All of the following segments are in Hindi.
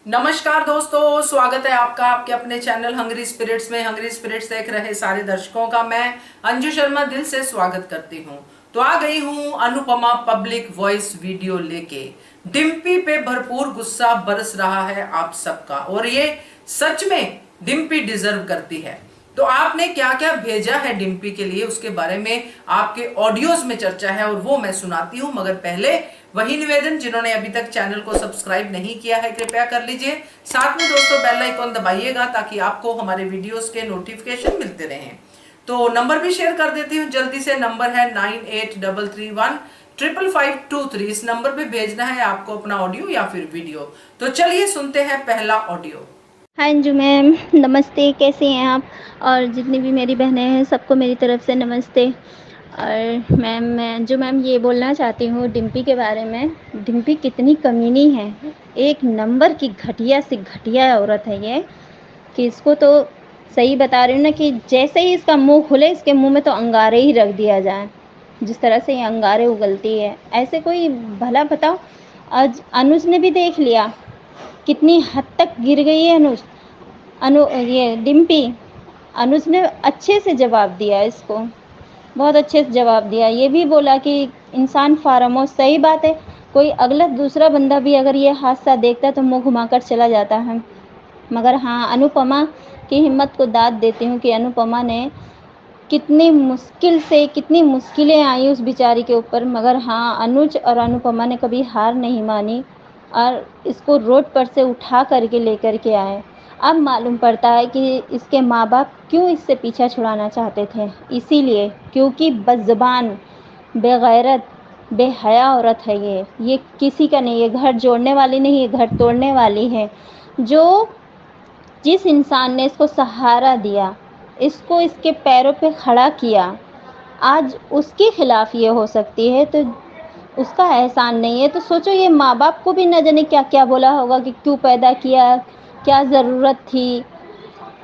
नमस्कार दोस्तों, स्वागत है आपका आपके अपने चैनल हंग्री स्पिरिट्स में। हंग्री स्पिरिट्स देख रहे सारे दर्शकों का मैं अंजू शर्मा दिल से स्वागत करती हूँ। तो आ गई हूँ अनुपमा पब्लिक वॉइस वीडियो लेके। डिम्पी पे भरपूर गुस्सा बरस रहा है आप सबका, और ये सच में डिम्पी डिजर्व करती है। तो आपने क्या क्या भेजा है डिम्पी के लिए, उसके बारे में आपके ऑडियोज में चर्चा है और वो मैं सुनाती हूँ। मगर पहले वही निवेदन, जिन्होंने अभी तक चैनल को सब्सक्राइब नहीं किया है कृपया कर लीजिए। साथ में दोस्तों बेल आइकॉन दबाइएगा ताकि आपको हमारे वीडियोस के नोटिफिकेशन मिलते रहें। तो नंबर भी शेयर कर देती हूँ जल्दी से। नंबर है 9833155523। इस नंबर पे भेजना है आपको अपना ऑडियो या फिर वीडियो। तो चलिए सुनते हैं पहला ऑडियो। हाँ अंजू मैम, नमस्ते। कैसे हैं आप? और जितनी भी मेरी बहनें हैं सबको मेरी तरफ से नमस्ते। और मैम, मैं अंजू मैम ये बोलना चाहती हूँ डिम्पी के बारे में। डिम्पी कितनी कमीनी है, एक नंबर की घटिया से घटिया औरत है ये। कि इसको तो सही बता रही हूँ ना, कि जैसे ही इसका मुंह खुले इसके मुंह में तो अंगारे ही रख दिया जाए। जिस तरह से ये अंगारे उगलती है, ऐसे कोई भला बताओ। आज अनुज ने भी देख लिया कितनी हद तक गिर गई है ये डिम्पी। अनुज ने अच्छे से जवाब दिया इसको, बहुत अच्छे से जवाब दिया। ये भी बोला कि इंसान फारामोश, सही बात है। कोई अगला दूसरा बंदा भी अगर ये हादसा देखता है तो मुंह घुमाकर चला जाता है। मगर हाँ, अनुपमा की हिम्मत को दाद देती हूँ कि अनुपमा ने कितनी मुश्किलें आई उस बेचारी के ऊपर, मगर हाँ, अनुज और अनुपमा ने कभी हार नहीं मानी और इसको रोड पर से उठा करके लेकर के आए। अब मालूम पड़ता है कि इसके माँ बाप क्यों इससे पीछा छुड़ाना चाहते थे। इसीलिए क्योंकि बदज़बान, बेगैरत, बेहया औरत है ये किसी का नहीं, ये घर जोड़ने वाली नहीं, ये घर तोड़ने वाली है। जिस इंसान ने इसको सहारा दिया, इसको इसके पैरों पे खड़ा किया, आज उसके खिलाफ ये हो सकती है तो उसका एहसान नहीं है। तो सोचो, ये माँ बाप को भी न जाने क्या क्या बोला होगा कि क्यों पैदा किया, क्या ज़रूरत थी,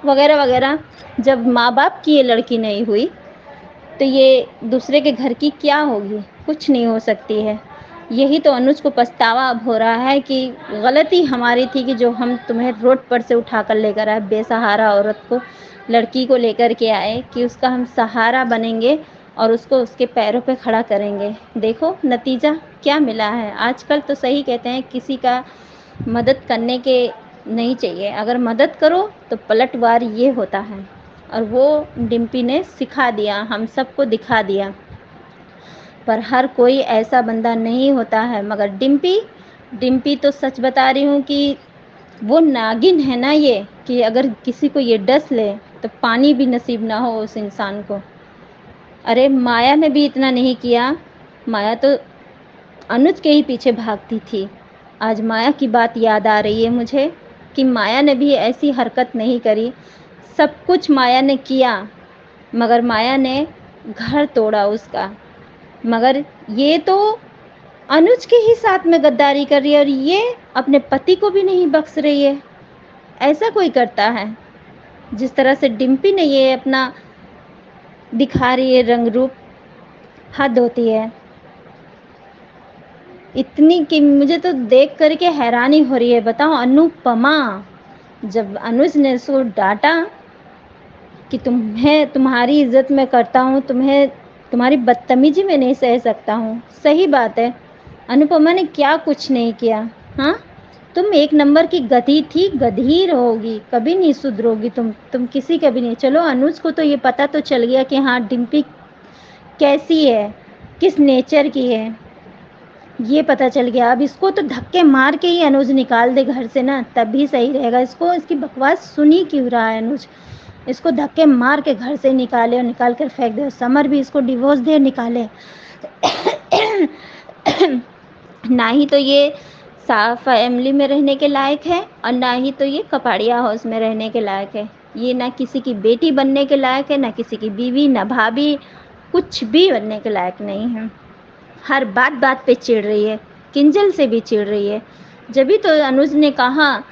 वगैरह वगैरह। जब माँ बाप की ये लड़की नहीं हुई तो ये दूसरे के घर की क्या होगी? कुछ नहीं हो सकती है। यही तो अनुज को पछतावा अब हो रहा है कि गलती हमारी थी कि जो हम तुम्हें रोड पर से उठा कर लेकर आए, बेसहारा औरत को, लड़की को लेकर के आए कि उसका हम सहारा बनेंगे और उसको उसके पैरों पे खड़ा करेंगे। देखो नतीजा क्या मिला है। आजकल तो सही कहते हैं, किसी का मदद करने के नहीं चाहिए, अगर मदद करो तो पलटवार ये होता है। और वो डिम्पी ने सिखा दिया, हम सबको दिखा दिया। पर हर कोई ऐसा बंदा नहीं होता है, मगर डिम्पी तो सच बता रही हूँ कि वो नागिन है ना ये, कि अगर किसी को ये डस ले तो पानी भी नसीब ना हो उस इंसान को। अरे माया ने भी इतना नहीं किया। माया तो अनुज के ही पीछे भागती थी। आज माया की बात याद आ रही है मुझे कि माया ने भी ऐसी हरकत नहीं करी। सब कुछ माया ने किया, मगर माया ने घर तोड़ा उसका। मगर ये तो अनुज के ही साथ में गद्दारी कर रही है और ये अपने पति को भी नहीं बख्श रही है। ऐसा कोई करता है? जिस तरह से डिम्पी ने ये अपना दिखा रही है रंग रूप, हद होती है। इतनी कि मुझे तो देख करके हैरानी हो रही है। बताओ अनुपमा, जब अनुज ने उसको डांटा कि तुम्हारी इज्जत मैं करता हूँ, तुम्हारी बदतमीजी में नहीं सह सकता हूँ। सही बात है, अनुपमा ने क्या कुछ नहीं किया। हाँ, तुम एक नंबर की गधी थी, गधी रहोगी, कभी नहीं सुधरोगी तुम किसी का भी नहीं। चलो अनुज को तो ये पता तो चल गया कि हाँ डिम्पी कैसी है, किस नेचर की है, ये पता चल गया। अब इसको तो धक्के मार के ही अनुज निकाल दे घर से ना, तभी सही रहेगा। इसको इसकी बकवास सुनी क्यों रहा है अनुज? इसको धक्के मार के घर से निकाले और निकाल कर फेंक दे। समर भी इसको डिवोर्स दे निकाले। ना ही तो ये साफ फैमिली में रहने के लायक है और ना ही तो ये कपाड़िया हाउस में रहने के लायक है। ये ना किसी की बेटी बनने के लायक है, ना किसी की बीवी, ना भाभी, कुछ भी बनने के लायक नहीं है। हर बात बात पे चिढ़ रही है, किंजल से भी चिढ़ रही है। जब तो अनुज ने कहा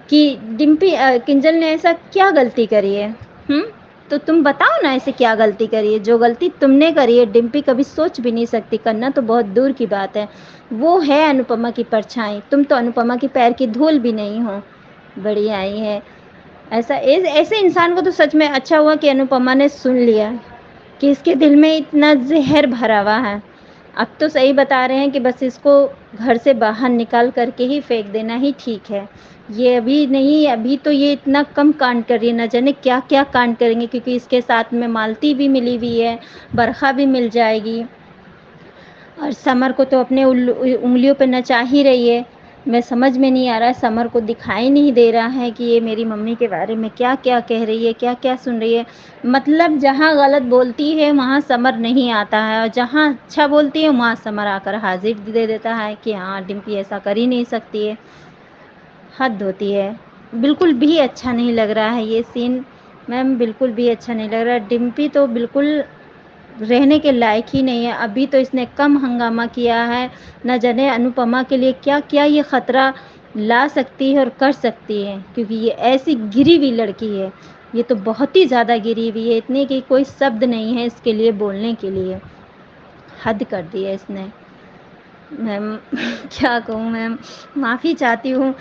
कि किंजल ने ऐसा क्या गलती करी है। तो तुम बताओ ना ऐसे क्या गलती करी है? जो गलती तुमने करी है डिम्पी कभी सोच भी नहीं सकती, करना तो बहुत दूर की बात है। वो है अनुपमा की परछाई, तुम तो अनुपमा के पैर की धूल भी नहीं हो। बड़ी आई है। ऐसे इंसान को तो सच में अच्छा हुआ कि अनुपमा ने सुन लिया कि इसके दिल में इतना ज़हर भरा हुआ है। अब तो सही बता रहे हैं कि बस इसको घर से बाहर निकाल करके ही फेंक देना ही ठीक है। ये अभी नहीं, अभी तो ये इतना कम कांड कर रही है, न जाने क्या-क्या कांड करेंगे, क्योंकि इसके साथ में मालती भी मिली हुई है, बरखा भी मिल जाएगी और समर को तो अपने उंगलियों पे नचा ही रही है। मैं समझ में नहीं आ रहा है, समर को दिखाई नहीं दे रहा है कि ये मेरी मम्मी के बारे में क्या-क्या कह रही है, क्या-क्या सुन रही है। मतलब जहाँ गलत बोलती है वहाँ समर नहीं आता है और जहाँ अच्छा बोलती है वहाँ समर आकर हाज़िर दे देता है कि हाँ, डिम्पी ऐसा कर ही नहीं सकती है। हद होती है। बिल्कुल भी अच्छा नहीं लग रहा है ये सीन, मैम बिल्कुल भी अच्छा नहीं लग रहा। डिम्पी तो बिल्कुल रहने के लायक ही नहीं है। अभी तो इसने कम हंगामा किया है, न जाने अनुपमा के लिए क्या-क्या ये खतरा ला सकती है और कर सकती है, क्योंकि ये ऐसी गिरी हुई लड़की है। ये तो बहुत ही ज़्यादा गिरी हुई है, इतनी कि कोई शब्द नहीं है इसके लिए बोलने के लिए। हद कर दी है इसने। मैम क्या कहूँ मैम, माफ़ी चाहती हूँ,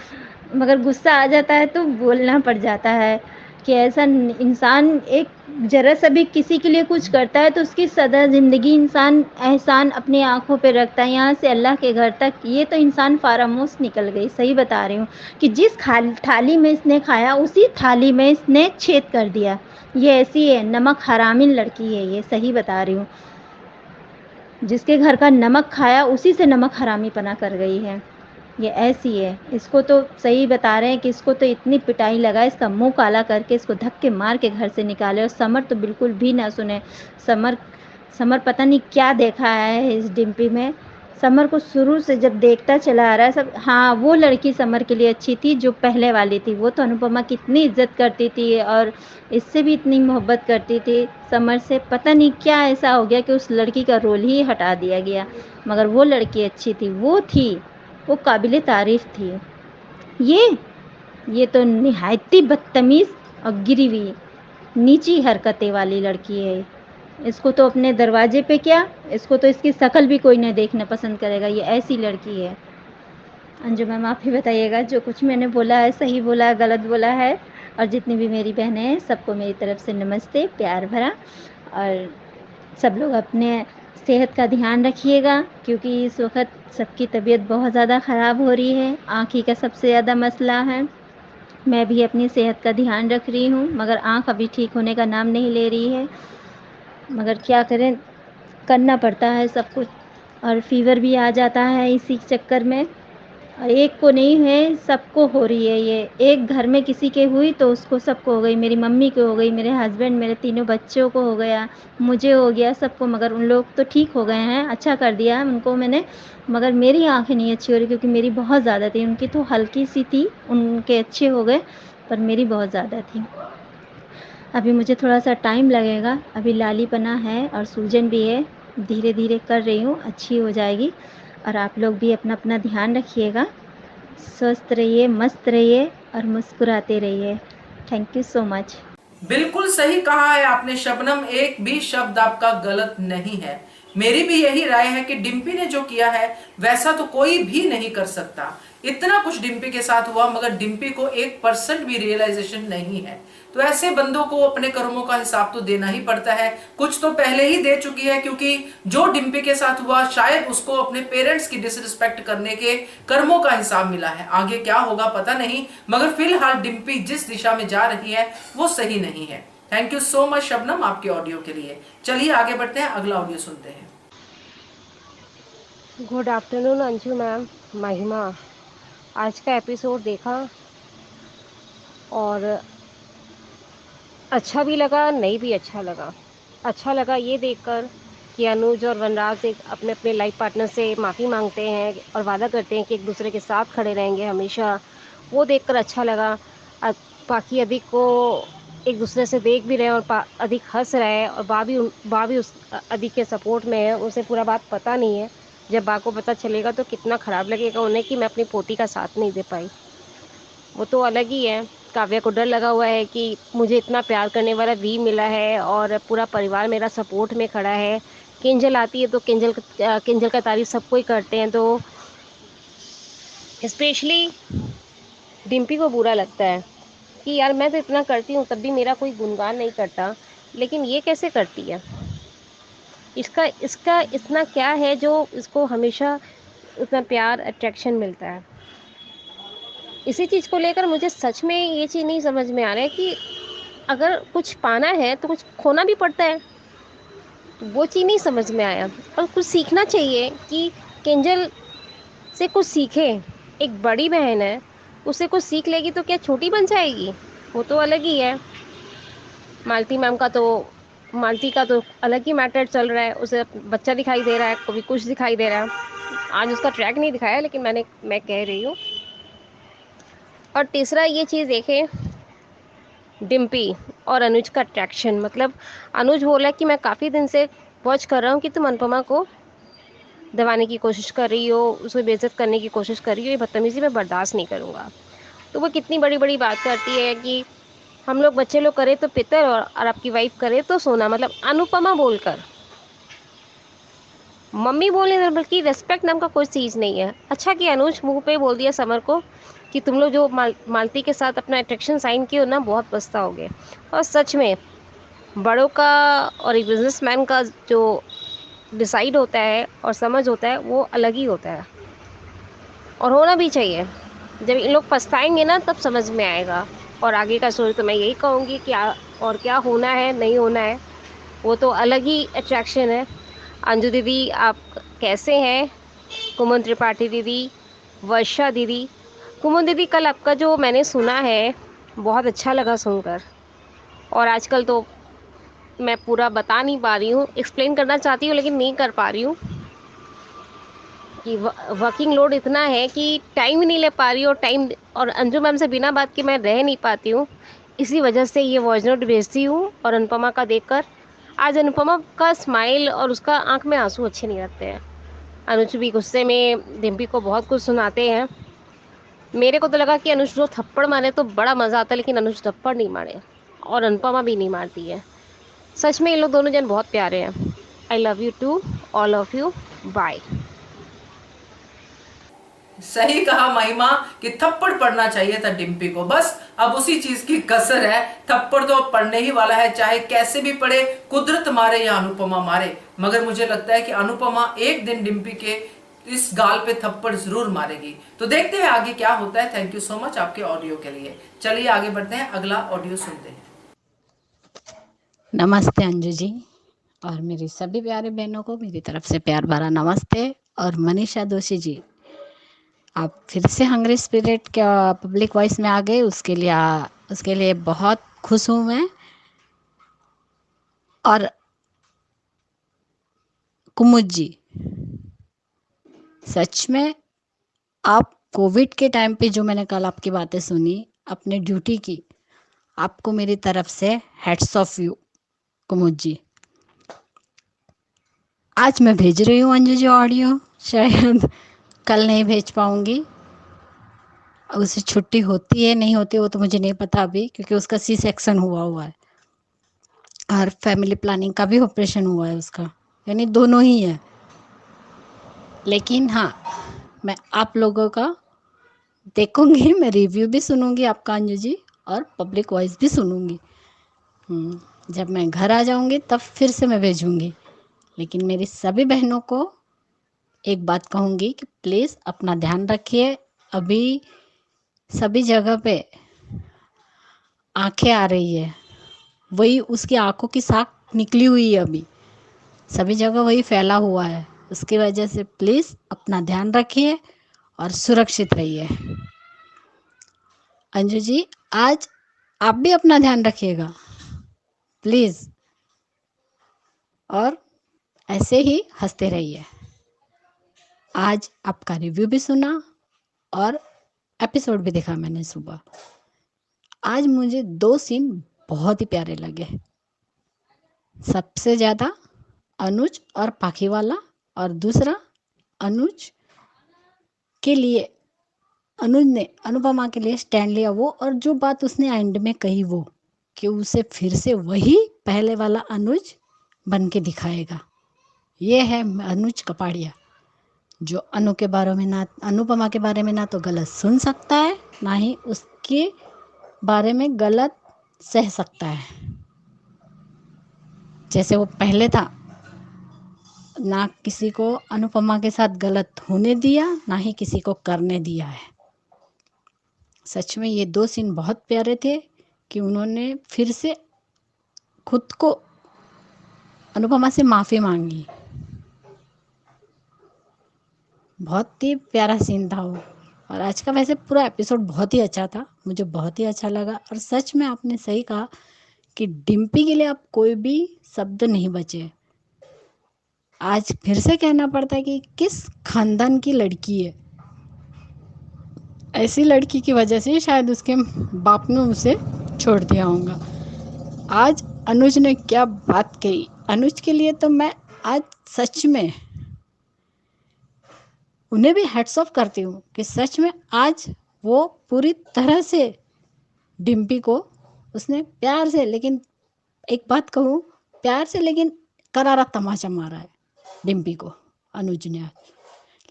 मगर गुस्सा आ जाता है तो बोलना पड़ जाता है कि ऐसा इंसान एक ज़रा सा भी किसी के लिए कुछ करता है तो उसकी सदा ज़िंदगी इंसान एहसान अपनी आँखों पे रखता है, यहाँ से अल्लाह के घर तक। ये तो इंसान फ़ारामोश निकल गई, सही बता रही हूँ कि जिस थाली में इसने खाया उसी थाली में इसने छेद कर दिया। ये ऐसी है, नमक हरामिन लड़की है ये, सही बता रही हूँ। जिसके घर का नमक खाया उसी से नमक हरामीपना कर गई है। ये ऐसी है, इसको तो सही बता रहे हैं कि इसको तो इतनी पिटाई लगाए, इसका मुँह काला करके इसको धक्के मार के घर से निकाले और समर तो बिल्कुल भी ना सुने। समर समर पता नहीं क्या देखा है इस डिम्पी में। समर को शुरू से जब देखता चला आ रहा है सब, हाँ, वो लड़की समर के लिए अच्छी थी जो पहले वाली थी। वो तो अनुपमा की इतनी इज़्ज़त करती थी और इससे भी इतनी मोहब्बत करती थी समर से। पता नहीं क्या ऐसा हो गया कि उस लड़की का रोल ही हटा दिया गया। मगर वो लड़की अच्छी थी, वो काबिले तारीफ़ थी। ये ये तो निहायती बदतमीज़ और गिरी हुई नीची हरकतें वाली लड़की है। इसको तो अपने दरवाजे पे क्या, इसको तो इसकी शक्ल भी कोई नहीं देखना पसंद करेगा, ये ऐसी लड़की है। अंजू मैम आप ही बताइएगा जो कुछ मैंने बोला है सही बोला है, गलत बोला है? और जितनी भी मेरी बहनें हैं सबको मेरी तरफ से नमस्ते प्यार भरा। और सब लोग अपने सेहत का ध्यान रखिएगा, क्योंकि इस वक्त सबकी तबीयत बहुत ज़्यादा ख़राब हो रही है। आँख ही का सबसे ज़्यादा मसला है। मैं भी अपनी सेहत का ध्यान रख रही हूँ, मगर आँख अभी ठीक होने का नाम नहीं ले रही है। मगर क्या करें, करना पड़ता है सब कुछ। और फ़ीवर भी आ जाता है इसी चक्कर में। और एक को नहीं है, सबको हो रही है ये। एक घर में किसी के हुई तो उसको सबको हो गई। मेरी मम्मी को हो गई, मेरे हस्बैंड, मेरे तीनों बच्चों को हो गया, मुझे हो गया, सबको। मगर उन लोग तो ठीक हो गए हैं, अच्छा कर दिया है उनको मैंने। मगर मेरी आँखें नहीं अच्छी हो रही, क्योंकि मेरी बहुत ज़्यादा थी। उनकी तो हल्की सी थी, उनके अच्छे हो गए, पर मेरी बहुत ज़्यादा थी। अभी मुझे थोड़ा-सा टाइम लगेगा, अभी लालीपना है और सूजन भी है। धीरे-धीरे कर रही हूँ, अच्छी हो जाएगी। और आप लोग भी अपना-अपना ध्यान रखिएगा। स्वस्थ रहिए, मस्त रहिए और मुस्कुराते रहिए। Thank you so much. बिल्कुल सही कहा है आपने शबनम, एक भी शब्द आपका गलत नहीं है। मेरी भी यही राय है कि डिम्पी ने जो किया है वैसा तो कोई भी नहीं कर सकता। इतना कुछ डिम्पी के साथ हुआ मगर डिम्पी को 1% भी रियलाइजेशन नहीं है। तो ऐसे बंदों को अपने कर्मों का हिसाब तो देना ही पड़ता है। कुछ तो पहले ही दे चुकी है, क्योंकि जो डिम्पी के साथ हुआ शायद उसको अपने पेरेंट्स की डिसरिस्पेक्ट करने के कर्मों का हिसाब मिला है। आगे क्या होगा पता नहीं, मगर फिलहाल डिम्पी जिस दिशा में जा रही है वो सही नहीं है। Thank you so much Shabnam आपके ऑडियो के लिए। चलिए आगे बढ़ते हैं, अगला ऑडियो सुनते हैं। गुड आफ्टरनून अंशु मैम, महिमा। आज का एपिसोड देखा और अच्छा भी लगा, नहीं भी अच्छा लगा। अच्छा लगा ये देखकर कि अनुज और वनराज एक अपने अपने लाइफ पार्टनर से माफ़ी मांगते हैं और वादा करते हैं कि एक दूसरे के साथ खड़े रहेंगे हमेशा। वो देखकर अच्छा लगा। बाकी अधिक को एक दूसरे से देख भी रहे हैं और अधिक हंस रहे हैं और बा भी उस अधिक के सपोर्ट में है। उसे पूरा बात पता नहीं है। जब बा को पता चलेगा तो कितना ख़राब लगेगा उन्हें कि मैं अपनी पोती का साथ नहीं दे पाई। वो तो अलग ही है। काव्या को डर लगा हुआ है कि मुझे इतना प्यार करने वाला वी मिला है और पूरा परिवार मेरा सपोर्ट में खड़ा है। किंजल आती है तो किंजल का तारीफ सबको ही करते हैं, तो स्पेशली डिम्पी को बुरा लगता है कि यार मैं तो इतना करती हूँ तब भी मेरा कोई गुणगान नहीं करता, लेकिन ये कैसे करती है। इसका इसका इतना क्या है जो इसको हमेशा उतना प्यार अट्रैक्शन मिलता है। इसी चीज़ को लेकर मुझे सच में ये चीज़ नहीं समझ में आ रहा है कि अगर कुछ पाना है तो कुछ खोना भी पड़ता है। तो वो चीज़ नहीं समझ में आया, और कुछ सीखना चाहिए कि किंजल से कुछ सीखे। एक बड़ी बहन है, उससे कुछ सीख लेगी तो क्या छोटी बन जाएगी? वो तो अलग ही है। मालती मैम का तो मालती का तो अलग ही मैटर चल रहा है, उसे बच्चा दिखाई दे रहा है, कभी कुछ दिखाई दे रहा है। आज उसका ट्रैक नहीं दिखाया, लेकिन मैं कह रही हूँ। और तीसरा ये चीज़ देखें, डिम्पी और अनुज का अट्रैक्शन, मतलब अनुज बोला कि मैं काफ़ी दिन से वॉच कर रहा हूँ कि तुम अनुपमा को दबाने की कोशिश कर रही हो, उसे बेइज्जत करने की कोशिश कर रही हो, ये बदतमीज़ी मैं बर्दाश्त नहीं करूँगा। तो वो कितनी बड़ी बड़ी बात करती है कि हम लोग बच्चे लोग करे तो पितर और आपकी वाइफ करे तो सोना, मतलब अनुपमा बोलकर मम्मी बोलने में बल्कि रिस्पेक्ट नाम का कोई चीज़ नहीं है। अच्छा कि अनुज मुंह पे बोल दिया समर को कि तुम लोग जो मालती के साथ अपना अट्रैक्शन साइन किए हो ना, बहुत पछताओगे। और सच में बड़ों का और एक बिजनेसमैन का जो डिसाइड होता है और समझ होता है वो अलग ही होता है, और होना भी चाहिए। जब इन लोग पछताएंगे ना तब समझ में आएगा। और आगे का स्टोरी तो मैं यही कहूँगी कि और क्या होना है नहीं होना है वो तो अलग ही अट्रैक्शन है। अंजू दीदी आप कैसे हैं? कुमुद त्रिपाठी दीदी, वर्षा दीदी। कुमुद दीदी कल आपका जो मैंने सुना है बहुत अच्छा लगा सुनकर। और आजकल तो मैं पूरा बता नहीं पा रही हूँ, एक्सप्लेन करना चाहती हूँ लेकिन नहीं कर पा रही हूँ कि वर्किंग लोड इतना है कि टाइम ही नहीं ले पा रही हूँ। और अंजू मैम से बिना बात के मैं रह नहीं पाती हूँ, इसी वजह से ये वॉइस नोट भेजती हूँ। और अनुपमा का देखकर आज अनुपमा का स्माइल और उसका आंख में आंसू अच्छे नहीं लगते हैं। अनुज भी गुस्से में डिम्पी को बहुत कुछ सुनाते हैं। मेरे को तो लगा कि अनुज जो थप्पड़ मारे तो बड़ा मज़ा आता, लेकिन अनुज थप्पड़ नहीं मारे और अनुपमा भी नहीं मारती है। सच में ये लोग दोनों जन बहुत प्यारे हैं। I love you to all of you. Bye. सही कहा महिमा कि थप्पड़ पड़ना चाहिए था डिम्पी को, बस अब उसी चीज की कसर है। थप्पड़ तो अब पड़ने ही वाला है, चाहे कैसे भी पड़े, कुदरत मारे या अनुपमा मारे। मगर मुझे लगता है कि अनुपमा एक दिन डिम्पी के इस गाल पे थप्पड़ जरूर मारेगी। तो देखते हैं आगे क्या होता है। थैंक यू सो मच आपके ऑडियो के लिए। चलिए आगे बढ़ते हैं, अगला ऑडियो सुनते हैं। नमस्ते अंजू जी, और मेरी सभी प्यारी बहनों को मेरी तरफ से प्यार भरा नमस्ते। और मनीषा दोषी जी, आप फिर से हंग्री स्पिरिट के पब्लिक वॉइस में आ गए, उसके लिए बहुत खुश हूँ मैं। और कुमुद जी, सच में आप कोविड के टाइम पे जो मैंने कल आपकी बातें सुनी, अपने ड्यूटी की, आपको मेरी तरफ से हैट्स ऑफ यू कुमुद जी। आज मैं भेज रही हूँ अंजू जी ऑडियो, शायद कल नहीं भेज पाऊंगी। उसे छुट्टी होती है नहीं होती वो तो मुझे नहीं पता अभी, क्योंकि उसका सी सेक्शन हुआ है और फैमिली प्लानिंग का भी ऑपरेशन हुआ है उसका, यानी दोनों ही है। लेकिन हाँ, मैं आप लोगों का देखूंगी, मैं रिव्यू भी सुनूंगी आपका अंजू जी, और पब्लिक वॉइस भी सुनूंगी। जब मैं घर आ जाऊंगी तब फिर से मैं भेजूंगी। लेकिन मेरी सभी बहनों को एक बात कहूंगी कि प्लीज़ अपना ध्यान रखिए। अभी सभी जगह पे आंखें आ रही है, वही उसकी आंखों की साख निकली हुई है, अभी सभी जगह वही फैला हुआ है। उसकी वजह से प्लीज़ अपना ध्यान रखिए और सुरक्षित रहिए। अंजू जी, आज आप भी अपना ध्यान रखिएगा प्लीज़, और ऐसे ही हंसते रहिए। आज आपका रिव्यू भी सुना और एपिसोड भी देखा मैंने सुबह। आज मुझे 2 सीन बहुत ही प्यारे लगे। सबसे ज़्यादा अनुज और पाखी वाला, और दूसरा अनुज के लिए अनुज ने अनुपमा के लिए स्टैंड लिया वो, और जो बात उसने एंड में कही वो, कि उसे फिर से वही पहले वाला अनुज बन के दिखाएगा। ये है अनुज कपाड़िया, जो अनु के बारे में ना, अनुपमा के बारे में ना तो गलत सुन सकता है, ना ही उसके बारे में गलत सह सकता है। जैसे वो पहले था, ना किसी को अनुपमा के साथ गलत होने दिया, ना ही किसी को करने दिया है। सच में ये 2 सीन बहुत प्यारे थे कि उन्होंने फिर से खुद को अनुपमा से माफ़ी मांगी। बहुत ही प्यारा सीन था वो। और आज का वैसे पूरा एपिसोड बहुत ही अच्छा था, मुझे बहुत ही अच्छा लगा। और सच में आपने सही कहा कि डिम्पी के लिए अब कोई भी शब्द नहीं बचे। आज फिर से कहना पड़ता है कि किस खानदान की लड़की है। ऐसी लड़की की वजह से शायद उसके बाप ने उसे छोड़ दिया होगा। आज अनुज ने क्या बात कही, अनुज के लिए तो मैं आज सच में उन्हें भी हैट्स ऑफ करती हूँ कि सच में आज वो पूरी तरह से डिम्पी को उसने प्यार से, लेकिन एक बात कहूँ, प्यार से लेकिन करारा तमाचा मारा है डिम्पी को अनुज ने आज।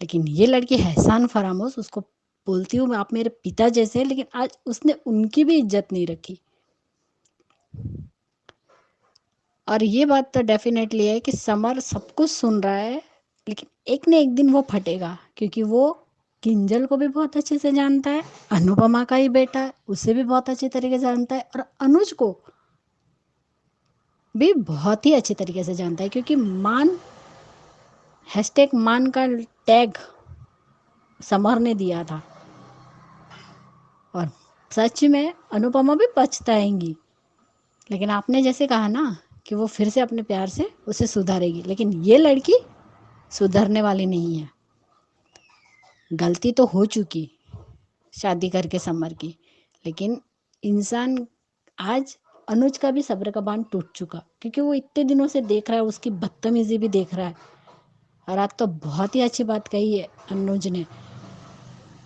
लेकिन ये लड़की हैसान फरामोश, उसको बोलती हूँ मैं आप मेरे पिता जैसे, लेकिन आज उसने उनकी भी इज्जत नहीं रखी। और ये बात तो डेफिनेटली है कि समर सब कुछ सुन रहा है, लेकिन एक न एक दिन वो फटेगा, क्योंकि वो किंजल को भी बहुत अच्छे से जानता है, अनुपमा का ही बेटा है, उसे भी बहुत अच्छे तरीके से जानता है, और अनुज को भी बहुत ही अच्छे तरीके से जानता है, क्योंकि #मान का टैग समर ने दिया था। और सच में अनुपमा भी पछताएंगी, लेकिन आपने जैसे कहा ना कि वो फिर से अपने प्यार से उसे सुधारेगी, लेकिन ये लड़की सुधरने वाली नहीं है। गलती तो हो चुकी शादी करके समर की, लेकिन इंसान आज अनुज का भी सब्र का बांध टूट चुका, क्योंकि वो इतने दिनों से देख रहा है, उसकी बदतमीजी भी देख रहा है। और आज तो बहुत ही अच्छी बात कही है अनुज ने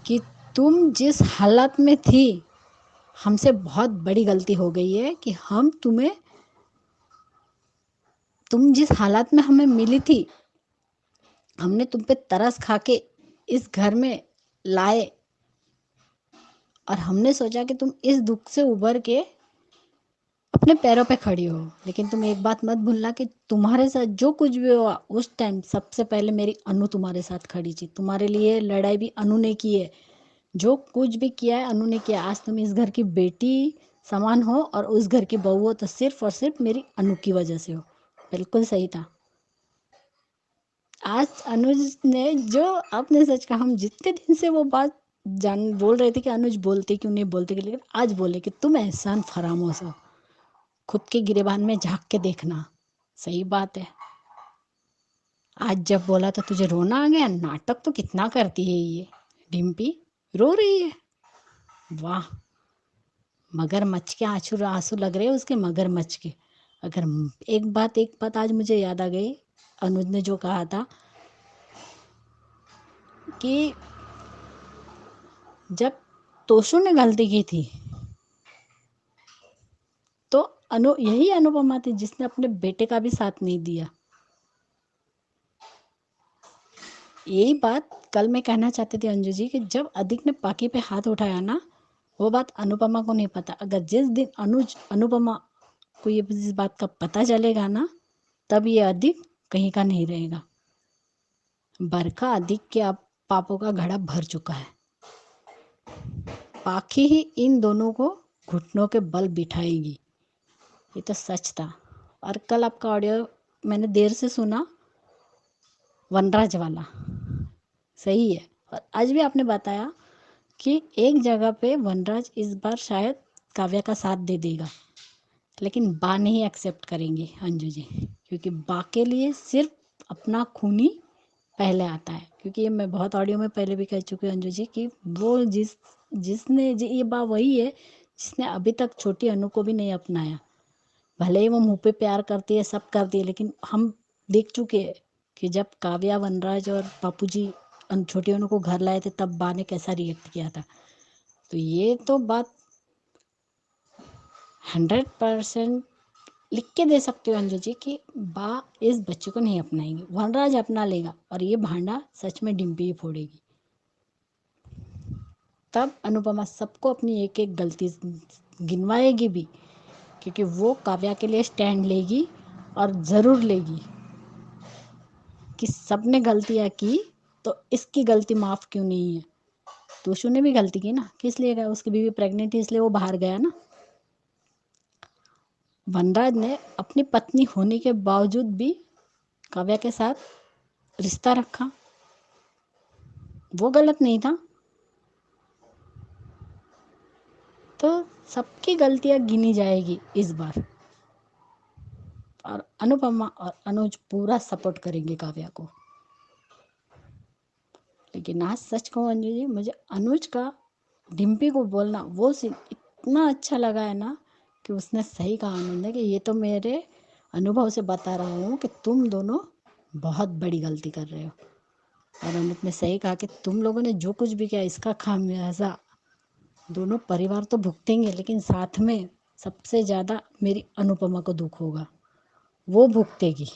कि तुम जिस हालत में थी, हमसे बहुत बड़ी गलती हो गई है कि तुम जिस हालत में हमें मिली थी, हमने तुम पे तरस खा के इस घर में लाए, और हमने सोचा कि तुम इस दुख से उबर के अपने पैरों पे खड़ी हो। लेकिन तुम एक बात मत भूलना कि तुम्हारे साथ जो कुछ भी हुआ उस टाइम सबसे पहले मेरी अनु तुम्हारे साथ खड़ी थी। तुम्हारे लिए लड़ाई भी अनु ने की है, जो कुछ भी किया है अनु ने किया। आज तुम इस घर की बेटी समान हो और उस घर की बहू हो, तो सिर्फ और सिर्फ मेरी अनु की वजह से हो। बिल्कुल सही था। आज अनुज ने जो आपने सच कहा, हम जितने दिन से वो बात बोल रहे थे कि अनुज बोलते क्यों नहीं बोलते, लेकिन आज बोले कि तुम एहसान फरामोश हो, खुद के गिरेबान में झांक के देखना। सही बात है। आज जब बोला तो तुझे रोना आ गया। नाटक तो कितना करती है ये डिम्पी, रो रही है। वाह, मगरमच्छ के आंसू आंसू लग रहे हैं उसके, मगरमच्छ के। अगर एक बात आज मुझे याद आ गई, अनुज ने जो कहा था कि जब तोशु ने गलती की थी तो यही अनुपमा थी जिसने अपने बेटे का भी साथ नहीं दिया। यही बात कल मैं कहना चाहती थी अंजू जी, कि जब अधिक ने पाकी पे हाथ उठाया ना, वो बात अनुपमा को नहीं पता। अगर जिस दिन अनुपमा को ये इस बात का पता चलेगा ना, तब ये अधिक कहीं का नहीं रहेगा। बरखा अधिक के अब पापों का घड़ा भर चुका है। पाखी ही इन दोनों को घुटनों के बल बिठाएगी, ये तो सच था। और कल आपका ऑडियो मैंने देर से सुना, वनराज वाला सही है। और आज भी आपने बताया कि एक जगह पे वनराज इस बार शायद काव्या का साथ दे देगा, लेकिन बा नहीं एक्सेप्ट करेंगे अंजू जी, क्योंकि बा के लिए सिर्फ अपना खून ही पहले आता है। क्योंकि ये मैं बहुत ऑडियो में पहले भी कह चुकी हूँ अंजू जी कि वो ये बा वही है जिसने अभी तक छोटी अनु को भी नहीं अपनाया। भले ही वो मुंह पे प्यार करती है, सब करती है, लेकिन हम देख चुके हैं कि जब काव्या, वनराज और बापूजी छोटी अनु को घर लाए थे तब बा ने कैसा रिएक्ट किया था। तो ये तो बात 100% लिख के दे सकती हो अंजू जी कि बा इस बच्चे को नहीं अपनाएंगी, वनराज अपना लेगा और ये भांडा सच में डिम्पी ही फोड़ेगी। तब अनुपमा सबको अपनी एक एक गलती गिनवाएगी भी, क्योंकि वो काव्या के लिए स्टैंड लेगी और ज़रूर लेगी कि सबने गलतियाँ की तो इसकी गलती माफ़ क्यों नहीं है। तोशु ने भी गलती की ना, किस लिए गया, उसकी बीवी प्रेग्नेंट थी इसलिए वो बाहर गया ना। वनराज ने अपनी पत्नी होने के बावजूद भी काव्या के साथ रिश्ता रखा, वो गलत नहीं था। तो सबकी गलतियां गिनी जाएगी इस बार, और अनुपमा और अनुज पूरा सपोर्ट करेंगे काव्या को। लेकिन आज सच कहूं अंजू जी, मुझे अनुज का डिम्पी को बोलना वो सीन इतना अच्छा लगा है ना, कि उसने सही कहा अनुज ने कि ये तो मेरे अनुभव से बता रहा हूँ कि तुम दोनों बहुत बड़ी गलती कर रहे हो। और अनुज ने सही कहा कि तुम लोगों ने जो कुछ भी किया इसका खामियाजा दोनों परिवार तो भुगतेंगे, लेकिन साथ में सबसे ज़्यादा मेरी अनुपमा को दुख होगा, वो भुगतेगी,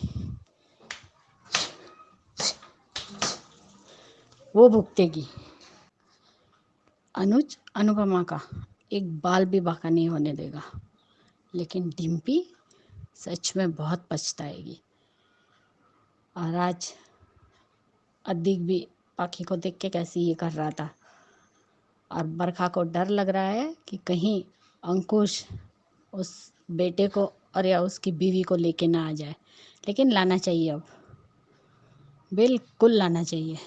वो भुगतेगी। अनुज अनुपमा का एक बाल भी बाका नहीं होने देगा, लेकिन डिम्पी सच में बहुत पछताएगी। और आज अदिक भी पाखी को देख के कैसे ये कर रहा था, और बरखा को डर लग रहा है कि कहीं अंकुश उस बेटे को और या उसकी बीवी को लेके ना आ जाए। लेकिन लाना चाहिए, अब बिल्कुल लाना चाहिए।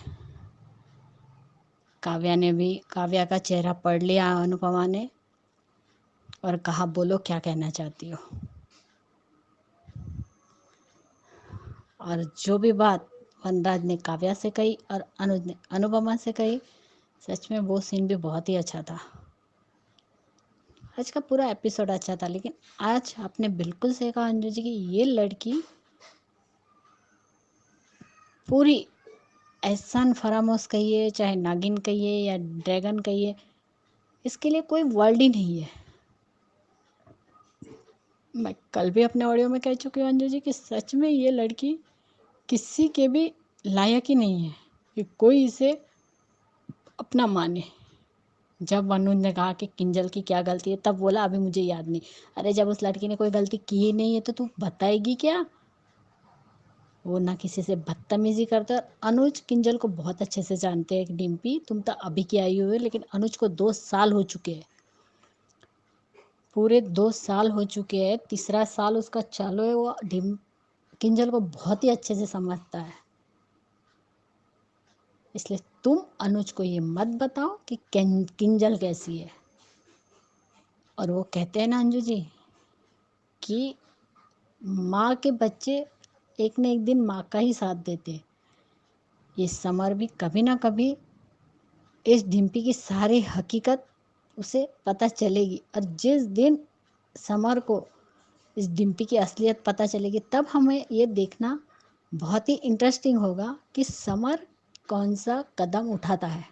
काव्या का चेहरा पढ़ लिया अनुपमा ने और कहा, बोलो क्या कहना चाहती हो। और जो भी बात वनराज ने काव्या से कही और अनुज ने अनुपमा से कही, सच में वो सीन भी बहुत ही अच्छा था। आज का पूरा एपिसोड अच्छा था, लेकिन आज आपने बिल्कुल सही कहा अंजू जी कि ये लड़की पूरी एहसान फरामोश कहिए, चाहे नागिन कहिए या ड्रैगन कहिए, इसके लिए कोई वर्ड ही नहीं है। मैं कल भी अपने ऑडियो में कह चुकी हूँ अंजू जी कि सच में ये लड़की किसी के भी लायक ही नहीं है कि कोई इसे अपना माने। जब अनुज ने कहा कि किंजल की क्या गलती है, तब बोला अभी मुझे याद नहीं। अरे जब उस लड़की ने कोई गलती की ही नहीं है तो तू बताएगी क्या। वो ना किसी से बदतमीजी करता है। अनुज किंजल को बहुत अच्छे से जानते हैं कि डिम्पी तुम तो अभी की आई हुई है, लेकिन अनुज को 2 साल हो चुके हैं, पूरे 2 साल हो चुके हैं, तीसरा साल उसका चालू है। वो किंजल को बहुत ही अच्छे से समझता है। इसलिए तुम अनुज को ये मत बताओ कि किंजल कैसी है। और वो कहते हैं ना अंजू जी कि माँ के बच्चे एक न एक दिन माँ का ही साथ देते। ये समर भी कभी ना कभी इस डिम्पी की सारी हकीकत उसे पता चलेगी, और जिस दिन समर को इस डिम्पी की असलियत पता चलेगी, तब हमें ये देखना बहुत ही इंटरेस्टिंग होगा कि समर कौन सा कदम उठाता है।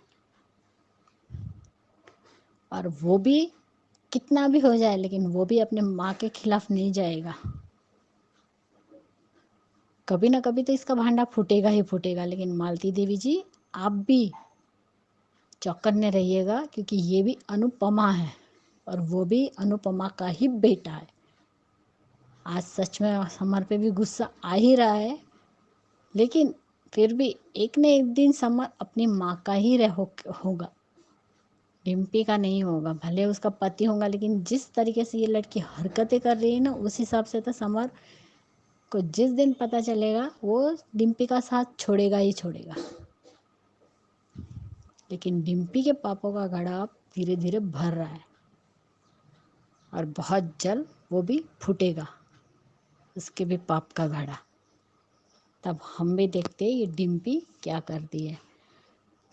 और वो भी कितना भी हो जाए, लेकिन वो भी अपने माँ के खिलाफ नहीं जाएगा। कभी ना कभी तो इसका भांडा फूटेगा ही फूटेगा। लेकिन मालती देवी जी, आप भी चौकन्ने रहिएगा, क्योंकि ये भी अनुपमा है और वो भी अनुपमा का ही बेटा है। आज सच में समर पे भी गुस्सा आ ही रहा है, लेकिन फिर भी एक न एक दिन समर अपनी माँ का ही होगा, डिम्पी का नहीं होगा। भले उसका पति होगा, लेकिन जिस तरीके से ये लड़की हरकतें कर रही है ना, उस हिसाब से तो समर को जिस दिन पता चलेगा वो डिम्पी का साथ छोड़ेगा ही छोड़ेगा। लेकिन डिम्पी के पापों का घड़ा अब धीरे धीरे भर रहा है, और बहुत जल्द वो भी फूटेगा, उसके भी पाप का घड़ा। तब हम भी देखते हैं ये डिम्पी क्या करती है।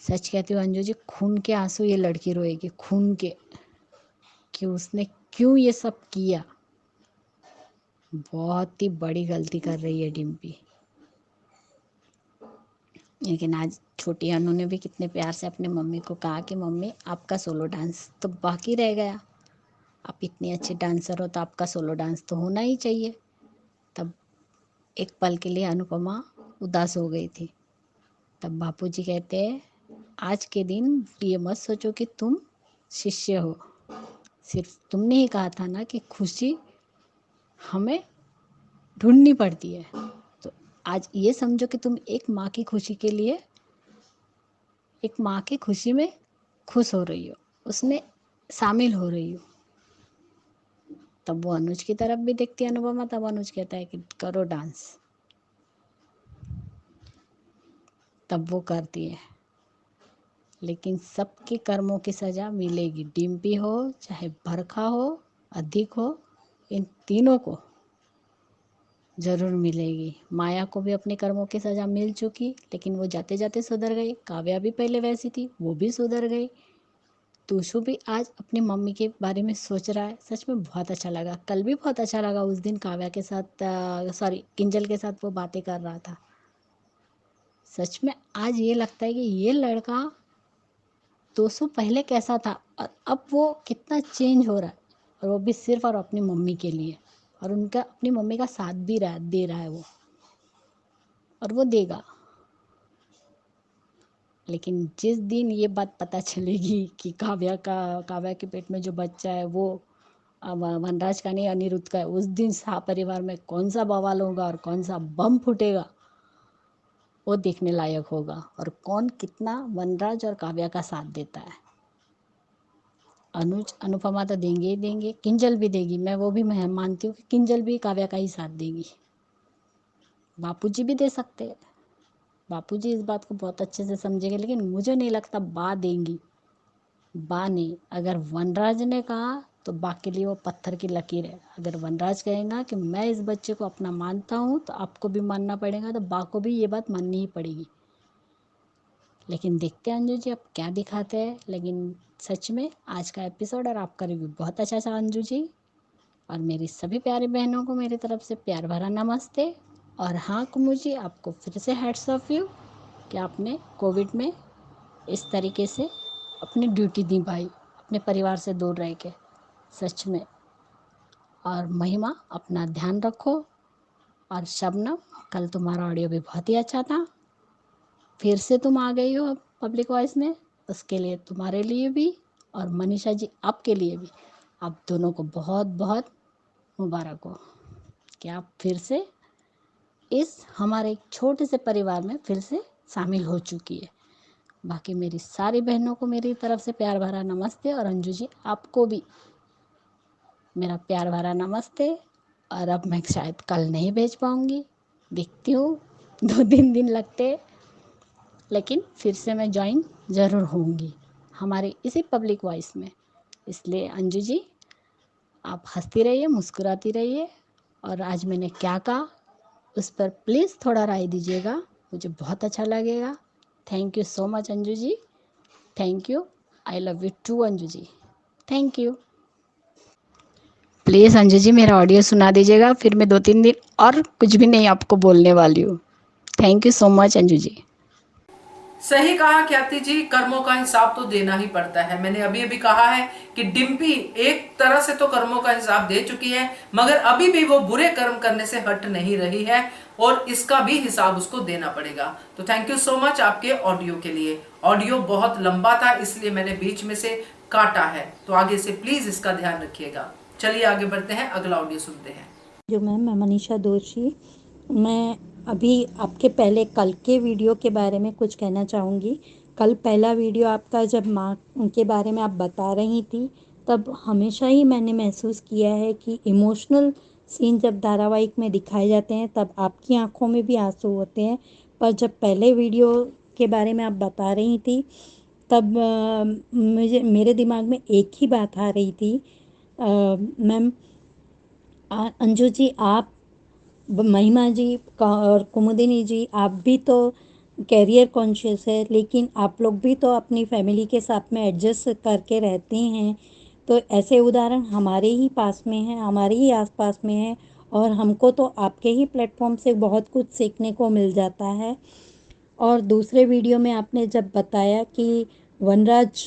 सच कहती हूँ अंजू जी, खून के आंसू ये लड़की रोएगी, खून के, कि उसने क्यों ये सब किया। बहुत ही बड़ी गलती कर रही है डिम्पी। लेकिन आज छोटी अनु ने भी कितने प्यार से अपने मम्मी को कहा कि मम्मी आपका सोलो डांस तो बाकी रह गया, आप इतनी अच्छी डांसर हो तो आपका सोलो डांस तो होना ही चाहिए। तब एक पल के लिए अनुपमा उदास हो गई थी। तब बापूजी कहते हैं, आज के दिन ये मत सोचो कि तुम शिष्य हो, सिर्फ तुमने ही कहा था ना कि खुशी हमें ढूंढनी पड़ती है, तो आज ये समझो कि तुम एक माँ की खुशी के लिए, एक माँ की खुशी में खुश हो रही हो, उसमें शामिल हो रही हो। तब वो अनुज की तरफ भी देखती है अनुपमा। तब अनुज कहता है कि करो डांस। तब वो करती है, लेकिन सबके कर्मों की सजा मिलेगी। डिम्पी हो चाहे बरखा हो, अधिक हो, इन तीनों को जरूर मिलेगी। माया को भी अपने कर्मों की सजा मिल चुकी, लेकिन वो जाते जाते सुधर गई। काव्या भी पहले वैसी थी, वो भी सुधर गई। तूशु भी आज अपनी मम्मी के बारे में सोच रहा है। सच में बहुत अच्छा लगा, कल भी बहुत अच्छा लगा। उस दिन काव्या के साथ किंजल के साथ वो बातें कर रहा था। सच में आज ये लगता है कि ये लड़का 200 पहले कैसा था और अब वो कितना चेंज हो रहा है, और वो भी सिर्फ और अपनी मम्मी के लिए। और उनका अपनी मम्मी का साथ भी दे रहा है वो, और वो देगा। लेकिन जिस दिन ये बात पता चलेगी कि काव्या के पेट में जो बच्चा है वो वनराज का नहीं, अनिरुद्ध का है, उस दिन शाह परिवार में कौन सा बवाल होगा और कौन सा बम फूटेगा, वो देखने लायक होगा। और कौन कितना वनराज और काव्या का साथ देता है। अनुज अनुपमा तो देंगे ही देंगे, किंजल भी देगी। मैं मानती हूँ कि किंजल भी काव्या का ही साथ देगी। बापूजी भी दे सकते हैं, बापूजी इस बात को बहुत अच्छे से समझेंगे, लेकिन मुझे नहीं लगता बा देंगी। बा नहीं, अगर वनराज ने कहा तो बा के लिए वो पत्थर की लकीर है। अगर वनराज कहेगा कि मैं इस बच्चे को अपना मानता हूँ तो आपको भी मानना पड़ेगा, तो बा को भी ये बात माननी ही पड़ेगी। लेकिन देखते हैं अंजू जी अब क्या दिखाते हैं। लेकिन सच में आज का एपिसोड और आपका रिव्यू बहुत अच्छा था अंजू जी। और मेरी सभी प्यारी बहनों को मेरी तरफ से प्यार भरा नमस्ते। और हाँ कुमू जी, आपको फिर से हैट्स ऑफ यू कि आपने कोविड में इस तरीके से अपनी ड्यूटी निभाई, अपने परिवार से दूर रह के। सच में। और महिमा, अपना ध्यान रखो। और शबनम, कल तुम्हारा ऑडियो भी बहुत ही अच्छा था। फिर से तुम आ गई हो अब पब्लिक वॉइस में, उसके लिए तुम्हारे लिए भी और मनीषा जी आपके लिए भी, आप दोनों को बहुत बहुत मुबारक हो कि आप फिर से इस हमारे एक छोटे से परिवार में फिर से शामिल हो चुकी है। बाकी मेरी सारी बहनों को मेरी तरफ से प्यार भरा नमस्ते। और अंजू जी आपको भी मेरा प्यार भरा नमस्ते। और अब मैं शायद कल नहीं भेज पाऊँगी, देखती हूँ 2-3 दिन लगते, लेकिन फिर से मैं ज्वाइन ज़रूर होंगी हमारे इसी पब्लिक वॉइस में। इसलिए अंजू जी आप हंसती रहिए, मुस्कुराती रहिए। और आज मैंने क्या कहा उस पर प्लीज़ थोड़ा राय दीजिएगा, मुझे बहुत अच्छा लगेगा। Thank you so much Anju ji, thank you. I love you too Anju ji, thank you. Please Anju ji मेरा ऑडियो सुना दीजिएगा, फिर मैं 2-3 दिन और कुछ भी नहीं आपको बोलने वाली हूँ। Thank you so much Anju ji. सही कहा ख्याति जी, कर्मों का हिसाब तो देना ही पड़ता है। मैंने अभी अभी कहा है कि डिम्पी एक तरह से तो कर्मों का हिसाब दे चुकी है, मगर अभी भी वो बुरे कर्म करने से हट नहीं रही है और इसका भी हिसाब उसको देना पड़ेगा। तो थैंक यू सो मच आपके ऑडियो के लिए। ऑडियो बहुत लंबा था इसलिए मैंने बीच में से काटा है, तो आगे से प्लीज इसका ध्यान रखिएगा। चलिए आगे बढ़ते हैं, अगला ऑडियो सुनते हैं। जो मैं मनीषा दोषी, मैं अभी आपके पहले कल के वीडियो के बारे में कुछ कहना चाहूँगी। कल पहला वीडियो आपका जब माँ के बारे में आप बता रही थी, तब हमेशा ही मैंने महसूस किया है कि इमोशनल सीन जब धारावाहिक में दिखाए जाते हैं तब आपकी आंखों में भी आंसू होते हैं। पर जब पहले वीडियो के बारे में आप बता रही थी तब मेरे दिमाग में एक ही बात आ रही थी, मैम अंजू जी, आप महिमा जी और कुमुदिनी जी, आप भी तो कैरियर कॉन्शियस है, लेकिन आप लोग भी तो अपनी फैमिली के साथ में एडजस्ट करके रहते हैं। तो ऐसे उदाहरण हमारे ही पास में हैं, हमारे ही आसपास में हैं, और हमको तो आपके ही प्लेटफॉर्म से बहुत कुछ सीखने को मिल जाता है। और दूसरे वीडियो में आपने जब बताया कि वनराज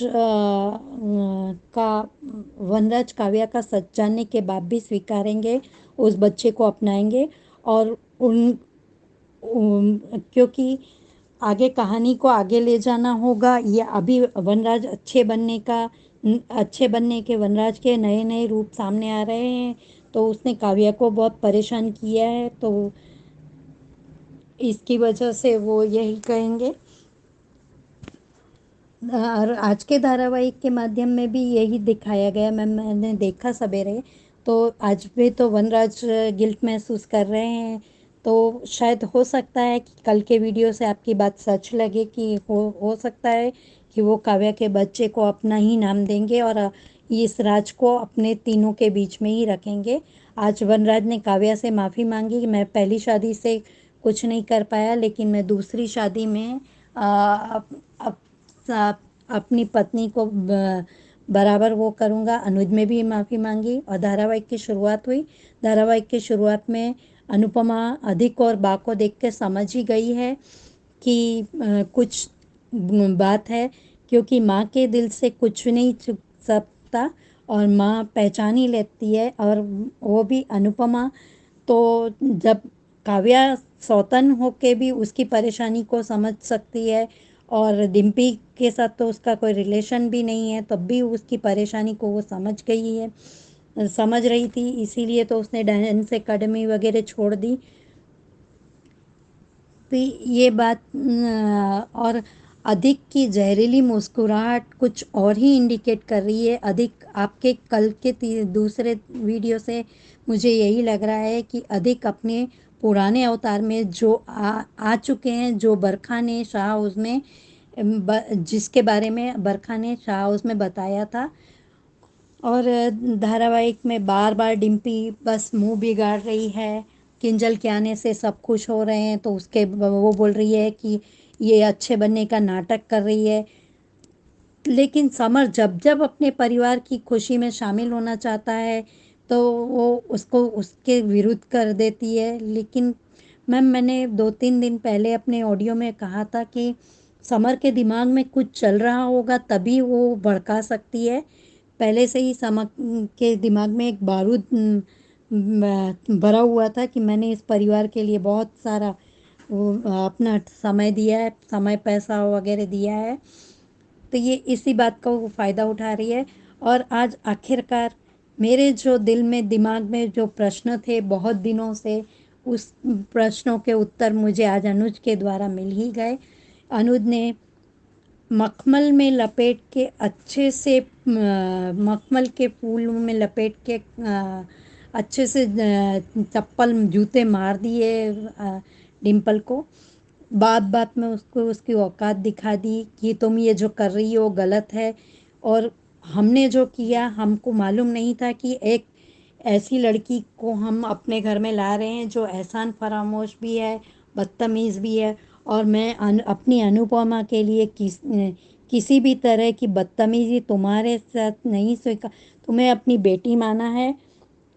वनराज काव्या का सच जानने के बाद भी स्वीकारेंगे, उस बच्चे को अपनाएंगे और क्योंकि आगे कहानी को आगे ले जाना होगा। ये अभी वनराज अच्छे बनने के वनराज के नए नए रूप सामने आ रहे हैं, तो उसने काव्या को बहुत परेशान किया है, तो इसकी वजह से वो यही कहेंगे। और आज के धारावाहिक के माध्यम में भी यही दिखाया गया। मैंने देखा सवेरे, तो आज भी तो वनराज गिल्ट महसूस कर रहे हैं, तो शायद हो सकता है कि कल के वीडियो से आपकी बात सच लगे कि हो सकता है कि वो काव्या के बच्चे को अपना ही नाम देंगे और इस राज को अपने तीनों के बीच में ही रखेंगे। आज वनराज ने काव्या से माफ़ी मांगी कि मैं पहली शादी से कुछ नहीं कर पाया, लेकिन मैं दूसरी शादी में अपनी पत्नी को बराबर वो करूँगा। अनुज में भी माफ़ी मांगी और धारावाहिक की शुरुआत हुई। धारावाहिक की शुरुआत में अनुपमा अधिक और बा को देख के समझ ही गई है कि कुछ बात है, क्योंकि माँ के दिल से कुछ नहीं छुप सकता और माँ पहचान ही लेती है। और वो भी अनुपमा, तो जब काव्या सौतन होके भी उसकी परेशानी को समझ सकती है और डिम्पी के साथ तो उसका कोई रिलेशन भी नहीं है, तब भी उसकी परेशानी को वो समझ रही थी, इसीलिए तो उसने डांस एकेडमी वगैरह छोड़ दी। तो ये बात और अधिक की जहरीली मुस्कुराहट कुछ और ही इंडिकेट कर रही है। अधिक आपके कल के दूसरे वीडियो से मुझे यही लग रहा है कि अधिक अपने पुराने अवतार में जो आ चुके हैं, जो बरखा ने शाह हाउस में जिसके बारे में बरखा ने शाह हाउस में बताया था। और धारावाहिक में बार बार डिम्पी बस मुंह बिगाड़ रही है। किंजल के आने से सब खुश हो रहे हैं, तो उसके वो बोल रही है कि ये अच्छे बनने का नाटक कर रही है। लेकिन समर जब जब अपने परिवार की खुशी में शामिल होना चाहता है, तो वो उसको उसके विरुद्ध कर देती है। लेकिन मैम, मैंने 2-3 दिन पहले अपने ऑडियो में कहा था कि समर के दिमाग में कुछ चल रहा होगा, तभी वो भड़का सकती है। पहले से ही समर के दिमाग में एक बारूद भरा हुआ था कि मैंने इस परिवार के लिए बहुत सारा अपना समय दिया है, समय पैसा वगैरह दिया है, तो ये इसी बात का वो फ़ायदा उठा रही है। और आज आखिरकार मेरे जो दिल में दिमाग में जो प्रश्न थे बहुत दिनों से, उस प्रश्नों के उत्तर मुझे आज अनुज के द्वारा मिल ही गए। अनुज ने मखमल में लपेट के अच्छे से मखमल के फूल में लपेट के अच्छे से चप्पल जूते मार दिए डिम्पल को। बात बात में उसको उसकी औकात दिखा दी कि तुम ये जो कर रही हो गलत है, और हमने जो किया हमको मालूम नहीं था कि एक ऐसी लड़की को हम अपने घर में ला रहे हैं जो एहसान फरामोश भी है, बदतमीज़ भी है। और मैं अपनी अनुपमा के लिए किसी भी तरह की बदतमीज़ी तुम्हारे साथ नहीं स्वीकार। तुम्हें अपनी बेटी माना है,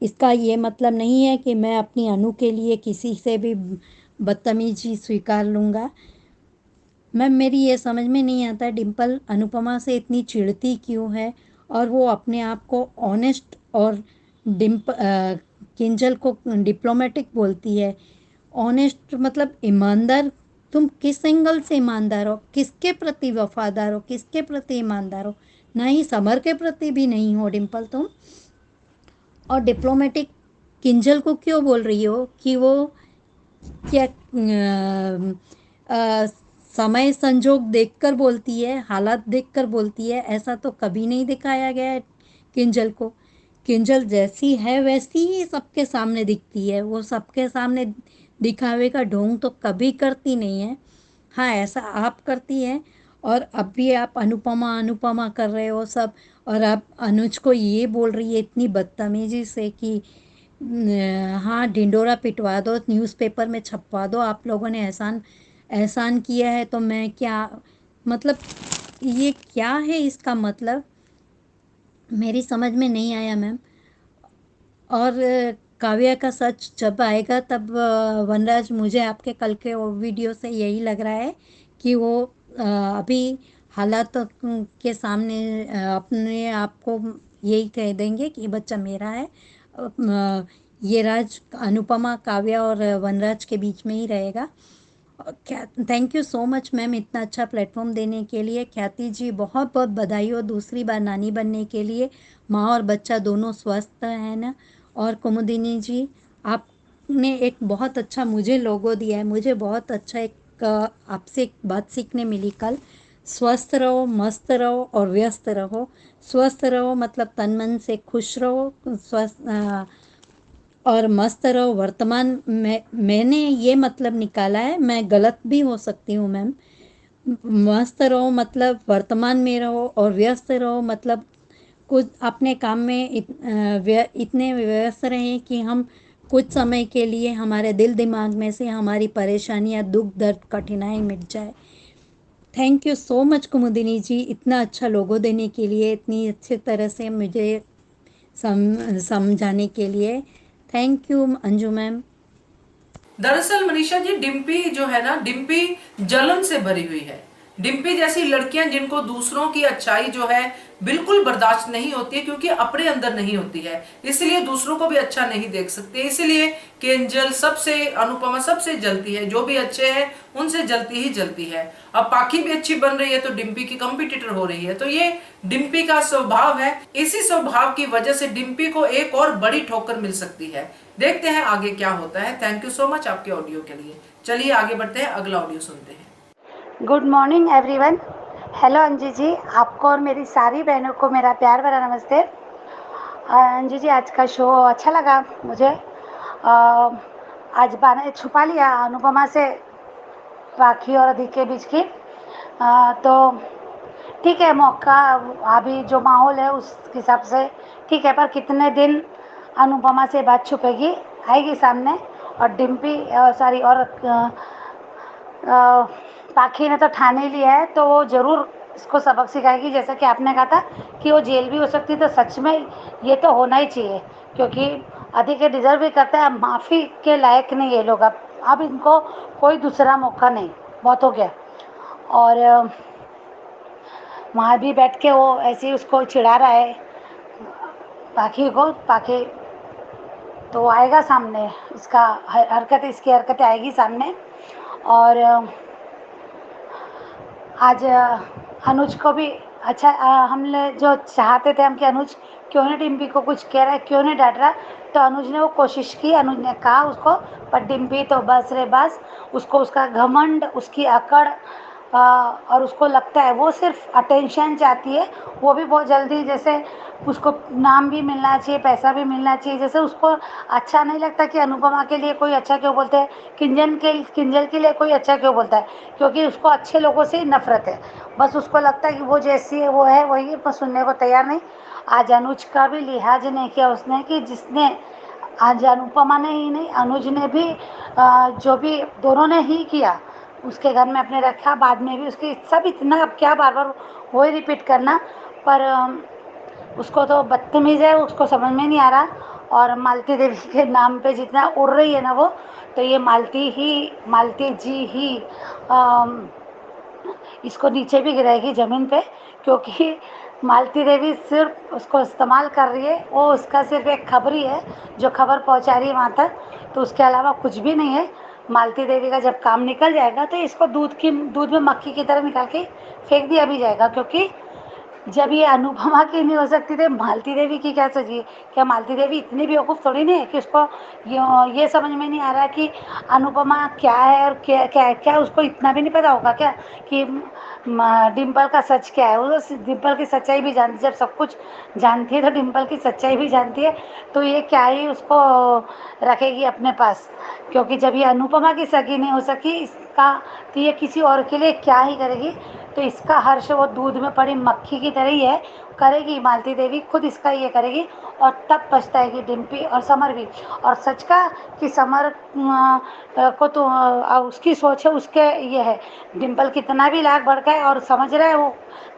इसका ये मतलब नहीं है कि मैं अपनी अनु के लिए किसी से भी बदतमीजी स्वीकार लूँगा। मैम, मेरी ये समझ में नहीं आता डिम्पल अनुपमा से इतनी चिढ़ती क्यों है, और वो अपने आप को ऑनेस्ट और किंजल को डिप्लोमेटिक बोलती है। ऑनेस्ट मतलब ईमानदार। तुम किस एंगल से ईमानदार हो? किसके प्रति वफादार हो? किसके प्रति ईमानदार हो? ना ही समर के प्रति भी नहीं हो डिम्पल तुम। और डिप्लोमेटिक किंजल को क्यों बोल रही हो कि वो क्या समय संजोग देखकर बोलती है, हालात देखकर बोलती है? ऐसा तो कभी नहीं दिखाया गया है किंजल को। किंजल जैसी है वैसी ही सबके सामने दिखती है, वो सबके सामने दिखावे का ढोंग तो कभी करती नहीं है। हाँ, ऐसा आप करती हैं, और अब भी आप अनुपमा अनुपमा कर रहे हो सब, और आप अनुज को ये बोल रही है इतनी बदतमीजी से कि हाँ, ढिंडोरा पिटवा दो, न्यूज़पेपर में छपवा दो, आप लोगों ने एहसान एहसान किया है तो मैं क्या, मतलब ये क्या है इसका मतलब? मेरी समझ में नहीं आया मैम। और काव्या का सच जब आएगा तब वनराज, मुझे आपके कल के वीडियो से यही लग रहा है कि वो अभी हालात के सामने अपने आप को यही कह देंगे कि बच्चा मेरा है। ये राज अनुपमा, काव्या और वनराज के बीच में ही रहेगा। क्या, thank you so much ma'am इतना अच्छा प्लेटफॉर्म देने के लिए। ख्याति जी बहुत बहुत बधाई हो दूसरी बार नानी बनने के लिए। माँ और बच्चा दोनों स्वस्थ है ना। और कुमुदिनी जी, आपने एक बहुत अच्छा मुझे लोगो दिया है। मुझे बहुत अच्छा एक आपसे एक बात सीखने मिली कल। स्वस्थ रहो, मस्त रहो और व्यस्त रहो। स्वस्थ रहो मतलब तन मन से खुश रहो, स्वस्थ और मस्त रहो वर्तमान में। मैंने ये मतलब निकाला है, मैं गलत भी हो सकती हूँ मैम। मस्त रहो मतलब वर्तमान में रहो, और व्यस्त रहो मतलब कुछ अपने काम में इतने व्यस्त रहें कि हम कुछ समय के लिए हमारे दिल दिमाग में से हमारी परेशानियाँ, दुख दर्द, कठिनाई मिट जाए। थैंक यू सो मच कुमुदिनी जी इतना अच्छा लोगो देने के लिए, इतनी अच्छी तरह से मुझे समझाने के लिए। Thank you Anju ma'am. दरअसल मनीषा जी, डिम्पी जो है ना, डिम्पी जलन से भरी हुई है। डिम्पी जैसी लड़कियां जिनको दूसरों की अच्छाई जो है बिल्कुल बर्दाश्त नहीं होती है, क्योंकि अपने अंदर नहीं होती है, इसलिए दूसरों को भी अच्छा नहीं देख सकते। इसलिए केंजल सबसे, अनुपमा सबसे जलती है, जो भी अच्छे हैं उनसे जलती ही जलती है। अब पाखी भी अच्छी बन रही है तो डिम्पी की कंपटीटर हो रही है, तो ये डिम्पी का स्वभाव है। इसी स्वभाव की वजह से डिम्पी को एक और बड़ी ठोकर मिल सकती है। देखते हैं आगे क्या होता है। थैंक यू सो मच आपके ऑडियो के लिए। चलिए आगे बढ़ते हैं, अगला ऑडियो सुनते हैं। Good morning everyone. Hello Anju ji, आपको और मेरी सारी बहनों को मेरा प्यार भरा नमस्ते। अंजू जी, आज का शो अच्छा लगा मुझे। आज बाने छुपा लिया अनुपमा से राखी और अधिक के बीच की। तो ठीक है, मौका अभी जो माहौल है उस हिसाब से ठीक है, पर कितने दिन अनुपमा से बात छुपेगी, आएगी सामने। और डिम्पी सॉरी और पाखी ने तो ठान ही लिया है, तो वो ज़रूर इसको सबक सिखाएगी। जैसा कि आपने कहा था कि वो जेल भी हो सकती है, तो सच में ये तो होना ही चाहिए, क्योंकि अधिक डिज़र्व भी करता है। माफ़ी के लायक नहीं ये लोग। अब इनको कोई दूसरा मौका नहीं, बहुत हो गया। और वहाँ भी बैठ के वो ऐसे ही उसको चिढ़ा रहा है पाखी को। पाखी तो आएगा सामने, इसका हरकत, इसकी हरकतें आएगी सामने। और आज अनुज को भी अच्छा, हम लोग जो चाहते थे हम कि अनुज क्यों नहीं डिम्पी को कुछ कह रहा है, क्यों नहीं डांट रहा, तो अनुज ने वो कोशिश की, अनुज ने कहा उसको। पर डिम्पी तो बस रे बस, उसको उसका घमंड, उसकी अकड़ और उसको लगता है वो सिर्फ अटेंशन चाहती है। वो भी बहुत जल्दी, जैसे उसको नाम भी मिलना चाहिए, पैसा भी मिलना चाहिए। जैसे उसको अच्छा नहीं लगता कि अनुपमा के लिए कोई अच्छा क्यों बोलते हैं, किंजल के लिए कोई अच्छा क्यों बोलता है, क्योंकि उसको अच्छे लोगों से ही नफरत है। बस उसको लगता है कि वो जैसी है वो है वही, पर सुनने को तैयार नहीं। आज अनुज का भी लिहाज नहीं किया उसने, कि जिसने आज अनुपमा ने ही नहीं, अनुज ने भी जो भी दोनों ने ही किया, उसके घर में अपने रखा, बाद में भी उसकी सब इतना, अब क्या बार बार वही रिपीट करना। पर उसको तो बदतमीज़ है, उसको समझ में नहीं आ रहा। और मालती देवी के नाम पे जितना उड़ रही है ना वो, तो ये मालती जी ही इसको नीचे भी गिराएगी ज़मीन पे, क्योंकि मालती देवी सिर्फ उसको इस्तेमाल कर रही है। वो उसका सिर्फ एक खबरी है जो खबर पहुंचा रही है वहाँ तक, तो उसके अलावा कुछ भी नहीं है। मालती देवी का जब काम निकल जाएगा तो इसको दूध में मक्खी की तरह निकाल के फेंक दिया भी जाएगा, क्योंकि जब ये अनुपमा की नहीं हो सकती तो मालती देवी की क्या सजी। क्या मालती देवी इतनी बेवकूफ़ थोड़ी नहीं है कि उसको ये समझ में नहीं आ रहा कि अनुपमा क्या है और क्या क्या क्या उसको इतना भी नहीं पता होगा क्या कि डिम्पल का सच क्या है। वो डिम्पल की सच्चाई भी जानती, जब सब कुछ जानती है तो डिम्पल की सच्चाई भी जानती है। तो ये क्या ही उसको रखेगी अपने पास, क्योंकि जब ये अनुपमा की सगी नहीं हो सकी इसका, तो ये किसी और के लिए क्या ही करेगी। तो इसका हर्ष वो दूध में पड़ी मक्खी की तरह ही है, करेगी मालती देवी खुद इसका ये करेगी और तब पछताएगी डिम्पी और समर भी। और सच का कि समर को तो उसकी सोच है, उसके ये है, डिम्पल कितना भी लाख भड़काए और समझ रहा है वो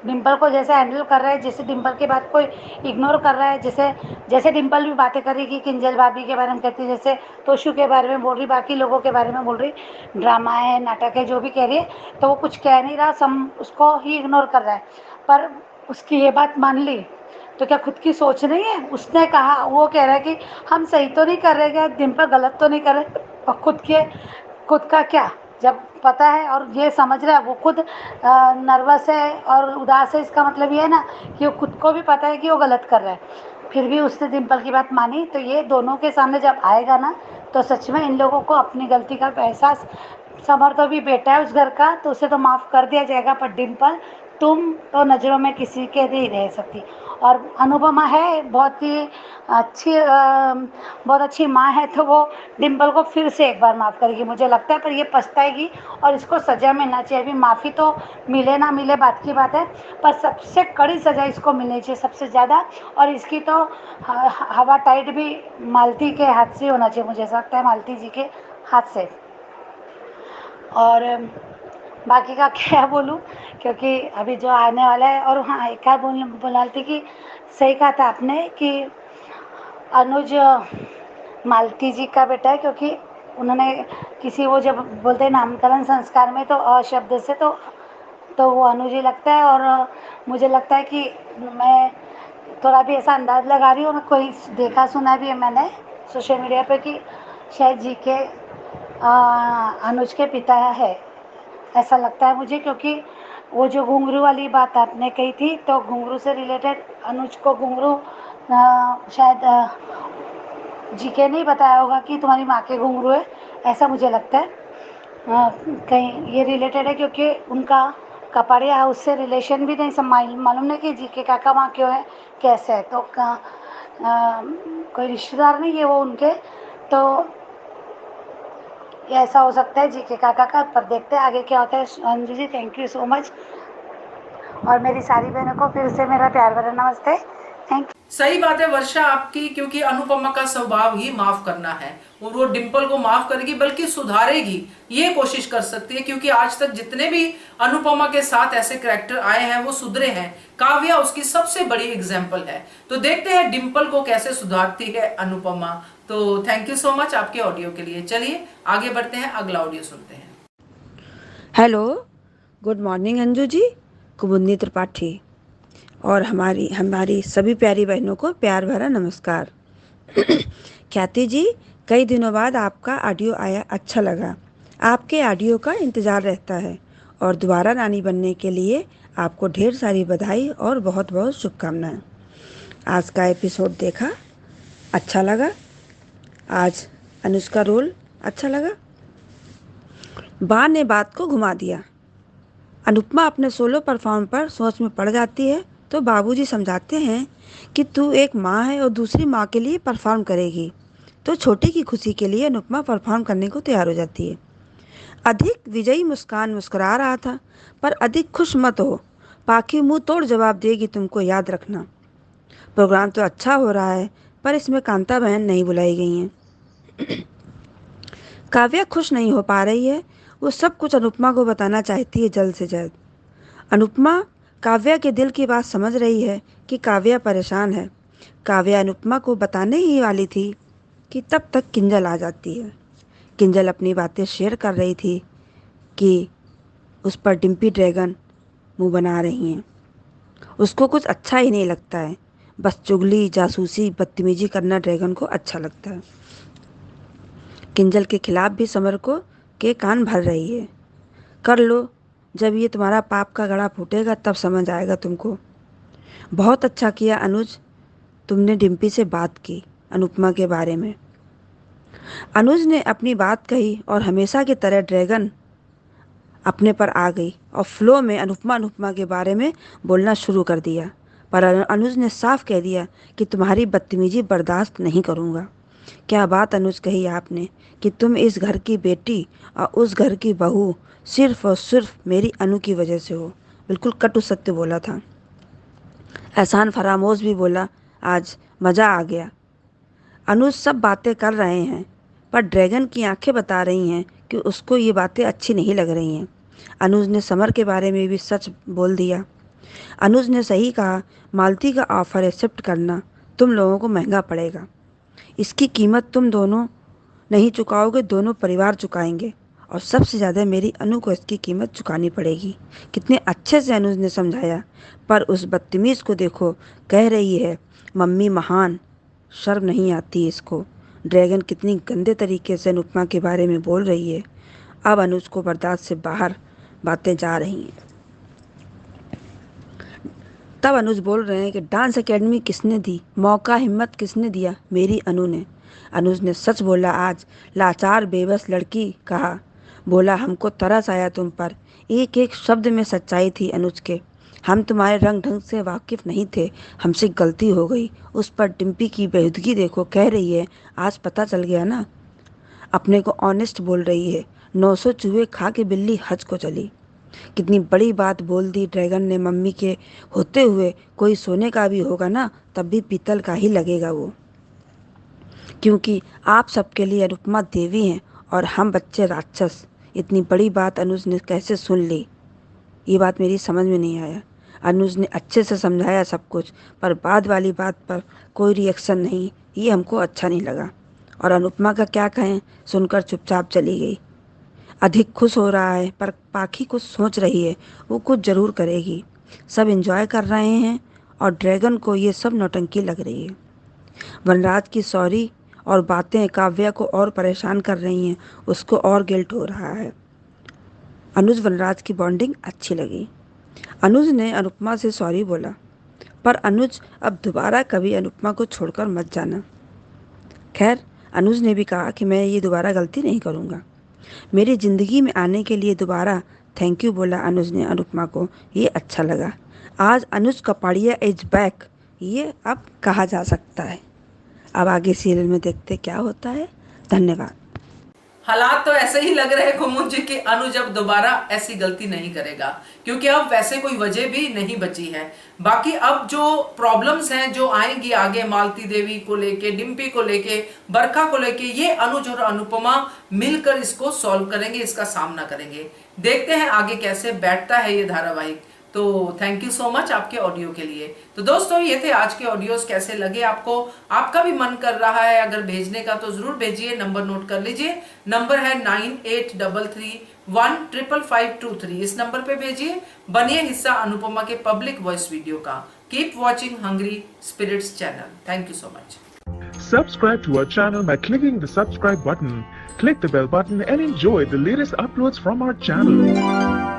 डिम्पल को जैसे हैंडल कर रहा है, जैसे डिम्पल की बात को इग्नोर कर रहा है, जैसे जैसे डिम्पल भी बातें कर रही कि किंजल भाभी के बारे में कहती है, जैसे तोशु के बारे में बोल रही, बाकी लोगों के बारे में बोल रही, ड्रामा है नाटक है जो भी कह रही है, तो वो कुछ कह नहीं रहा, उसको ही इग्नोर कर रहा है। पर उसकी ये बात मान ली तो क्या खुद की सोच नहीं है? उसने कहा, वो कह रहा है कि हम सही तो नहीं कर रहे, क्या डिम्पल गलत तो नहीं कर रहे, और खुद का क्या जब पता है और ये समझ रहा है, वो खुद नर्वस है और उदास है, इसका मतलब ये है ना कि वो खुद को भी पता है कि वो गलत कर रहा है, फिर भी उसने डिम्पल की बात मानी। तो ये दोनों के सामने जब आएगा ना तो सच में इन लोगों को अपनी गलती का एहसास, समर तो भी बेटा है उस घर का तो उसे तो माफ़ कर दिया जाएगा, पर डिम्पल तुम तो नज़रों में किसी के नहीं रह सकती। और अनुपमा है बहुत अच्छी माँ है, तो वो डिम्पल को फिर से एक बार माफ़ करेगी मुझे लगता है, पर ये पछताएगी और इसको सज़ा मिलना चाहिए। अभी माफ़ी तो मिले ना मिले बात की बात है, पर सबसे कड़ी सज़ा इसको मिलनी चाहिए सबसे ज़्यादा, और इसकी तो हवा टाइट भी मालती के हाथ से होना चाहिए, मुझे ऐसा लगता है मालती जी के हाथ से। और बाकी का क्या बोलूँ, क्योंकि अभी जो आने वाला है। और हाँ, एक बात बोला थी कि सही कहा था आपने कि अनुज मालती जी का बेटा है, क्योंकि उन्होंने किसी वो जब बोलते हैं नामकरण संस्कार में तो शब्द से तो वो अनुज ही लगता है। और मुझे लगता है कि मैं थोड़ा भी ऐसा अंदाज़ लगा रही हूँ, कोई देखा सुना भी है मैंने सोशल मीडिया पे कि शायद जी के अनुज के पिता है, ऐसा लगता है मुझे, क्योंकि वो जो घुंघरू वाली बात आपने कही थी, तो घुंघरू से रिलेटेड अनुज को घुंघरू शायद जीके नहीं बताया होगा कि तुम्हारी माँ के घुंघरू है, ऐसा मुझे लगता है। कहीं ये रिलेटेड है, क्योंकि उनका कपाड़िया हाउस से रिलेशन भी नहीं मालूम नहीं कि जीके काका वहाँ क्यों है, कैसे है, तो कोई रिश्तेदार नहीं है वो उनके, तो ये ऐसा हो सकता है जीके काका का। पर देखते हैं आगे क्या होता है। Anju ji thank you so much, और मेरी सारी बहनों को फिर से मेरा प्यार भरा नमस्ते, थैंक यू। सही बात है वर्षा आपकी, क्योंकि अनुपमा का स्वभाव ही माफ करना है, और वो डिम्पल को माफ करेगी बल्कि सुधारेगी, ये कोशिश कर सकती है, क्योंकि आज तक जितने भी अनुपमा के साथ ऐसे कैरेक्टर आए हैं वो सुधरे हैं। काव्या उसकी सबसे बड़ी एग्जाम्पल है। तो देखते हैं डिम्पल को कैसे सुधारती है अनुपमा। तो थैंक यू सो मच आपके ऑडियो के लिए। चलिए आगे बढ़ते हैं, अगला ऑडियो सुनते हैं। Hello, good morning Anju ji, कुमुदनी त्रिपाठी, और हमारी सभी प्यारी बहनों को प्यार भरा नमस्कार। ख्याति जी, कई दिनों बाद आपका ऑडियो आया, अच्छा लगा। आपके ऑडियो का इंतज़ार रहता है, और दोबारा नानी बनने के लिए आपको ढेर सारी बधाई और बहुत बहुत शुभकामनाएं। आज का एपिसोड देखा, अच्छा लगा। आज अनुज का रोल अच्छा लगा। बा ने बात को घुमा दिया। अनुपमा अपने सोलो परफॉर्म पर सोच में पड़ जाती है, तो बाबूजी समझाते हैं कि तू एक माँ है और दूसरी माँ के लिए परफॉर्म करेगी, तो छोटे की खुशी के लिए अनुपमा परफॉर्म करने को तैयार हो जाती है। अधिक विजयी मुस्कान मुस्कुरा रहा था, पर अधिक खुश मत हो, पाखी मुंह तोड़ जवाब देगी, तुमको याद रखना। प्रोग्राम तो अच्छा हो रहा है, पर इसमें कांता बहन नहीं बुलाई गई हैं। काव्या खुश नहीं हो पा रही है, वो सब कुछ अनुपमा को बताना चाहती है जल्द से जल्द। अनुपमा काव्या के दिल की बात समझ रही है कि काव्या परेशान है। काव्या अनुपमा को बताने ही वाली थी कि तब तक किंजल आ जाती है। किंजल अपनी बातें शेयर कर रही थी कि उस पर डिम्पी ड्रैगन मुंह बना रही हैं। उसको कुछ अच्छा ही नहीं लगता है, बस चुगली, जासूसी, बदतमीजी करना ड्रैगन को अच्छा लगता है। किंजल के खिलाफ भी समर को के कान भर रही है। कर लो, जब ये तुम्हारा पाप का गड़ा फूटेगा तब समझ आएगा तुमको। बहुत अच्छा किया अनुज, तुमने डिम्पी से बात की अनुपमा के बारे में। अनुज ने अपनी बात कही और हमेशा की तरह ड्रैगन अपने पर आ गई और फ्लो में अनुपमा के बारे में बोलना शुरू कर दिया। पर अनुज ने साफ कह दिया कि तुम्हारी बदतमीजी बर्दाश्त नहीं करूँगा। क्या बात अनुज कही आपने कि तुम इस घर की बेटी और उस घर की बहू सिर्फ और सिर्फ मेरी अनु की वजह से हो। बिल्कुल कटु सत्य बोला था। एहसान फरामोश भी बोला, आज मज़ा आ गया। अनुज सब बातें कर रहे हैं, पर ड्रैगन की आंखें बता रही हैं कि उसको ये बातें अच्छी नहीं लग रही हैं। अनुज ने समर के बारे में भी सच बोल दिया। अनुज ने सही कहा, मालती का ऑफर एक्सेप्ट करना तुम लोगों को महंगा पड़ेगा। इसकी कीमत तुम दोनों नहीं चुकाओगे, दोनों परिवार चुकाएंगे, और सबसे ज़्यादा मेरी अनु को इसकी कीमत चुकानी पड़ेगी। कितने अच्छे से अनुज ने समझाया, पर उस बदतमीज़ को देखो, कह रही है मम्मी महान, शर्म नहीं आती इसको। ड्रैगन कितनी गंदे तरीके से अनुपमा के बारे में बोल रही है। अब अनुज को बर्दाश्त से बाहर बातें जा रही हैं। तब अनुज बोल रहे हैं कि डांस एकेडमी किसने दी, मौका हिम्मत किसने दिया, मेरी अनु ने। अनुज ने सच बोला आज, लाचार बेबस लड़की कहा। बोला हमको तरस आया तुम पर। एक एक शब्द में सच्चाई थी अनुज के। हम तुम्हारे रंग ढंग से वाकिफ नहीं थे, हमसे गलती हो गई। उस पर डिम्पी की बेहुदगी देखो, कह रही है आज पता चल गया ना। अपने को ऑनेस्ट बोल रही है। 900 चूहे खा के बिल्ली हज को चली। कितनी बड़ी बात बोल दी ड्रैगन ने। मम्मी के होते हुए कोई सोने का भी होगा ना, तब भी पीतल का ही लगेगा वो, क्योंकि आप सबके लिए अनुपमा देवी हैं और हम बच्चे राक्षस। इतनी बड़ी बात अनुज ने कैसे सुन ली, ये बात मेरी समझ में नहीं आया। अनुज ने अच्छे से समझाया सब कुछ, पर बाद वाली बात पर कोई रिएक्शन नहीं, ये हमको अच्छा नहीं लगा। और अनुपमा का क्या कहें, सुनकर चुपचाप चली गई। अधिक खुश हो रहा है, पर पाखी कुछ सोच रही है, वो कुछ ज़रूर करेगी। सब एंजॉय कर रहे हैं और ड्रैगन को ये सब नौटंकी लग रही है। वनराज की सॉरी और बातें काव्या को और परेशान कर रही हैं, उसको और गिल्ट हो रहा है। अनुज वनराज की बॉन्डिंग अच्छी लगी। अनुज ने अनुपमा से सॉरी बोला, पर अनुज अब दोबारा कभी अनुपमा को छोड़कर मत जाना। खैर, अनुज ने भी कहा कि मैं ये दोबारा गलती नहीं करूँगा। मेरी ज़िंदगी में आने के लिए दोबारा थैंक यू बोला अनुज ने अनुपमा को, ये अच्छा लगा। आज अनुज कपाड़िया इज बैक, ये अब कहा जा सकता है। अब आगे सीरियल में देखते क्या होता है। धन्यवाद। हालात तो ऐसे ही लग रहे हैं कुमुद जी कि अनुज अब दोबारा ऐसी गलती नहीं करेगा, क्योंकि अब वैसे कोई वजह भी नहीं बची है। बाकी अब जो प्रॉब्लम्स हैं जो आएंगी आगे, मालती देवी को लेके, डिम्पी को लेके, बरखा को लेके, ये अनुज और अनुपमा मिलकर इसको सॉल्व करेंगे, इसका सामना करेंगे। देखते हैं आगे कैसे बैठता है ये धारावाहिक। तो थैंक यू सो मच आपके ऑडियो के लिए। तो दोस्तों, ये थे आज के ऑडियोज। कैसे लगे आपको? आपका भी मन कर रहा है अगर भेजने का तो जरूर भेजिए। नंबर नोट कर लीजिए, नंबर है 9833155523। इस नंबर पे भेजिए। बनिए हिस्सा अनुपमा के पब्लिक वॉइस वीडियो का। Keep watching hungry spirits channel. Thank you so much. Subscribe to our channel by clicking the subscribe button. Click the bell button and enjoy the latest uploads from our channel.